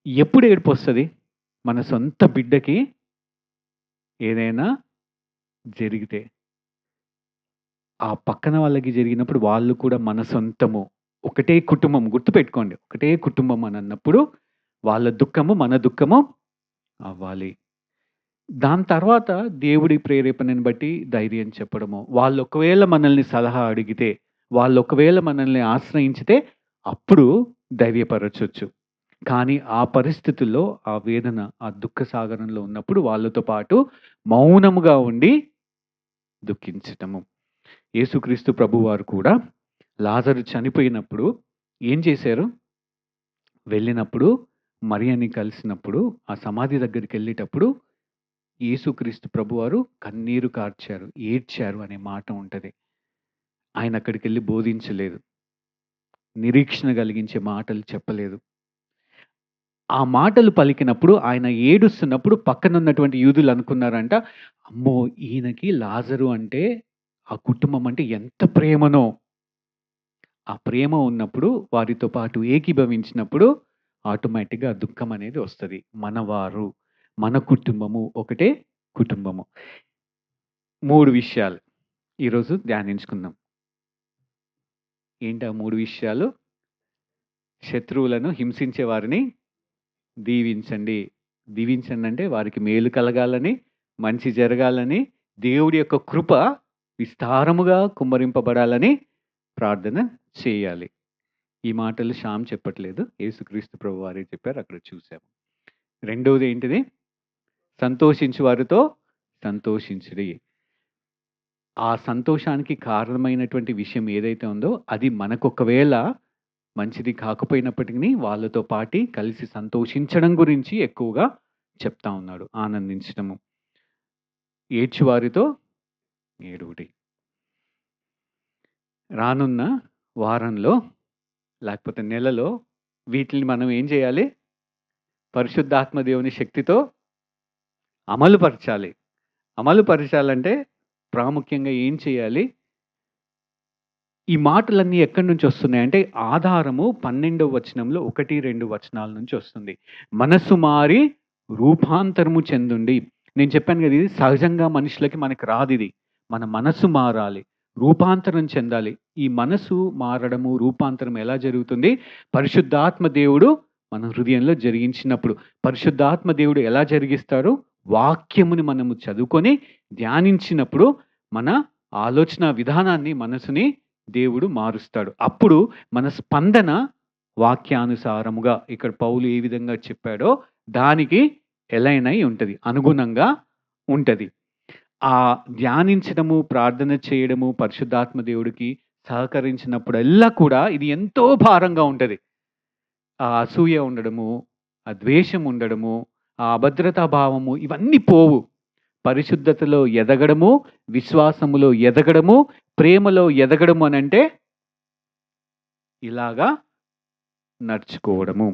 ఎప్పుడు ఏడుపొస్తది? మన సొంత బిడ్డకి ఏదైనా జరిగితే. ఆ పక్కన వాళ్ళకి జరిగినప్పుడు వాళ్ళు కూడా మన సొంతము. ఒకటే కుటుంబం గుర్తుపెట్టుకోండి. ఒకటే కుటుంబం అనన్నప్పుడు వాళ్ళ దుఃఖము మన దుఃఖము అవ్వాలి. దాని తర్వాత దేవుడి ప్రేరేపణను బట్టి ధైర్యం చెప్పడము. వాళ్ళు ఒకవేళ మనల్ని సలహా అడిగితే, వాళ్ళు ఒకవేళ మనల్ని ఆశ్రయించితే అప్పుడు ధైర్యపరచొచ్చు. కానీ ఆ పరిస్థితుల్లో ఆ వేదన, ఆ దుఃఖ సాగరంలో ఉన్నప్పుడు వాళ్ళతో పాటు మౌనముగా ఉండి దుఃఖించటము. యేసుక్రీస్తు ప్రభువారు కూడా లాజరు చనిపోయినప్పుడు ఏం చేశారు? వెళ్ళినప్పుడు మరియని కలిసినప్పుడు ఆ సమాధి దగ్గరికెళ్ళేటప్పుడు యేసుక్రీస్తు ప్రభువారు కన్నీరు కార్చారు, ఏడ్చారు అనే మాట ఉంటది. ఆయన అక్కడికెళ్ళి బోధించలేదు. నిరీక్షణ కలిగించే మాటలు చెప్పలేదు. ఆ మాటలు పలికినప్పుడు ఆయన ఏడుస్తున్నప్పుడు పక్కనున్నటువంటి యూదులు అనుకున్నారంట, అమ్మో! ఈయనకి లాజరు అంటే, ఆ కుటుంబం అంటే ఎంత ప్రేమనో. ఆ ప్రేమ ఉన్నప్పుడు, వారితో పాటు ఏకీభవించినప్పుడు ఆటోమేటిక్‌గా దుఃఖం అనేది వస్తది. మనవారు, మన కుటుంబము ఒకటే కుటుంబము. 3 విషయాలు ఈరోజు ధ్యానించుకుందాం. ఏంటి ఆ 3 విషయాలు? శత్రువులను హింసించే వారిని దీవించండి. దీవించండంటే వారికి మేలు కలగాలని, మంచి జరగాలని, దేవుడి యొక్క కృప విస్తారముగా కుమ్మరింపబడాలని ప్రార్థన చేయాలి. ఈ మాటలు శ్యామ్ చెప్పట్లేదు. యేసుక్రీస్తు ప్రభువారే చెప్పారు. అక్కడ చూసాము. రెండోది ఏంటిది? సంతోషించు వారితో సంతోషించుడి. ఆ సంతోషానికి కారణమైనటువంటి విషయం ఏదైతే ఉందో అది మనకొకవేళ మంచిది కాకపోయినప్పటికిని వాళ్ళతో పాటి కలిసి సంతోషించడం గురించి ఎక్కువగా చెప్తా ఉన్నాడు. ఆనందించడము. ఏడ్చువారితో ఏడువుడి. రానున్న వారంలో లేకపోతే నెలలో వీటిని మనం ఏం చేయాలి? పరిశుద్ధాత్మ దేవుని శక్తితో అమలు పరచాలి. అమలు పరచాలంటే ప్రాముఖ్యంగా ఏం చేయాలి? ఈ మాటలన్నీ ఎక్కడి నుంచి వస్తున్నాయంటే ఆధారము 12వ వచనంలో 1, 2 వచనాల నుంచి వస్తుంది. మనస్సు మారి రూపాంతరము చెందుండి. నేను చెప్పాను కదా! ఇది సహజంగా మనుషులకి మనకి రాదిది. మన మనస్సు మారాలి. రూపాంతరం చెందాలి. ఈ మనసు మారడము, రూపాంతరం ఎలా జరుగుతుంది? పరిశుద్ధాత్మ దేవుడు మన హృదయంలో జరిగించినప్పుడు. పరిశుద్ధాత్మ దేవుడు ఎలా జరిగిస్తాడు? వాక్యముని మనము చదువుకొని ధ్యానించినప్పుడు మన ఆలోచన విధానాన్ని, మనసుని దేవుడు మారుస్తాడు. అప్పుడు మన స్పందన వాక్యానుసారముగా ఇక్కడ పౌలు ఏ విధంగా చెప్పాడో దానికి ఎలైన్ అయి ఉంటది. అనుగుణంగా ఉంటది. ఆ ధ్యానించడము, ప్రార్థన చేయడము, పరిశుద్ధాత్మ దేవుడికి సహకరించినప్పుడల్లా కూడా ఇది ఎంతో భారంగా ఉంటది. ఆ అసూయ ఉండడము, ఆ ద్వేషం ఉండడము, ఆ అభద్రతా భావము ఇవన్నీ పోవు. పరిశుద్ధతలో ఎదగడము, విశ్వాసములో ఎదగడము, ప్రేమలో ఎదగడము అనంటే ఇలాగా నడుచుకోవడము.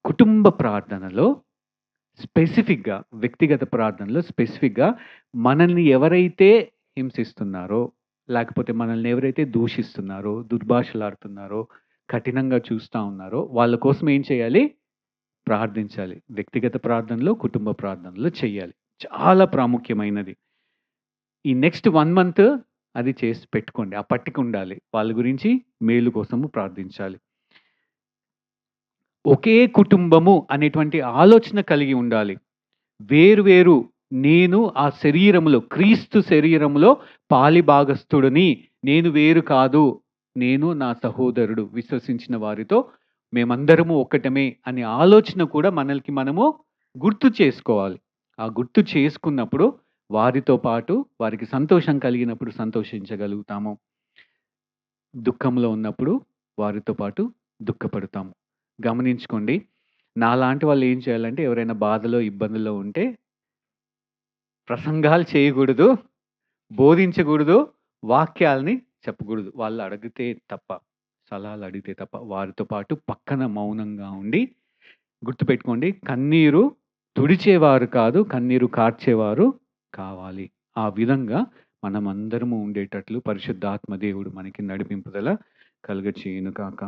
కుటుంబ ప్రార్థనలో స్పెసిఫిక్‌గా, వ్యక్తిగత ప్రార్థనలో స్పెసిఫిక్‌గా మనల్ని ఎవరైతే హింసిస్తున్నారో, లేకపోతే మనల్ని ఎవరైతే దూషిస్తున్నారో, దుర్భాషలాడుతున్నారో, కఠినంగా చూస్తా ఉన్నారో వాళ్ళ కోసం ఏం చేయాలి? ప్రార్థించాలి. వ్యక్తిగత ప్రార్థనలో, కుటుంబ ప్రార్థనలో చెయ్యాలి. చాలా ప్రాముఖ్యమైనది. ఈ నెక్స్ట్ 1 మంత్ అది చేసి పెట్టుకోండి. ఆ పట్టిక ఉండాలి. వాళ్ళ గురించి మేలు కోసము ప్రార్థించాలి. ఒకే కుటుంబము అనేటువంటి ఆలోచన కలిగి ఉండాలి. వేరు వేరు నేను ఆ శరీరములో, క్రీస్తు శరీరములో పాలిభాగస్థుడిని. నేను వేరు కాదు. నేను నా సహోదరుడు విశ్వసించిన వారితో మేమందరము ఒక్కటమే అనే ఆలోచన కూడా మనల్కి మనము గుర్తు చేసుకోవాలి. ఆ గుర్తు చేసుకున్నప్పుడు వారితో పాటు వారికి సంతోషం కలిగినప్పుడు సంతోషించగలుగుతాము. దుఃఖంలో ఉన్నప్పుడు వారితో పాటు దుఃఖపడతాము. గమనించుకోండి. నాలాంటి వాళ్ళు ఏం చేయాలంటే ఎవరైనా బాధలో, ఇబ్బందుల్లో ఉంటే ప్రసంగాలు చేయకూడదు, బోధించకూడదు, వాక్యాల్ని చెప్పకూడదు. వాళ్ళు అడిగితే తప్ప, సలహాలు అడిగితే తప్ప. వారితో పాటు పక్కన మౌనంగా ఉండి గుర్తుపెట్టుకోండి, కన్నీరు తుడిచేవారు కాదు, కన్నీరు కార్చేవారు కావాలి. ఆ విధంగా మనమందరము ఉండేటట్లు పరిశుద్ధాత్మ దేవుడు మనకి నడిపింపుదల కలుగచేయును గాక.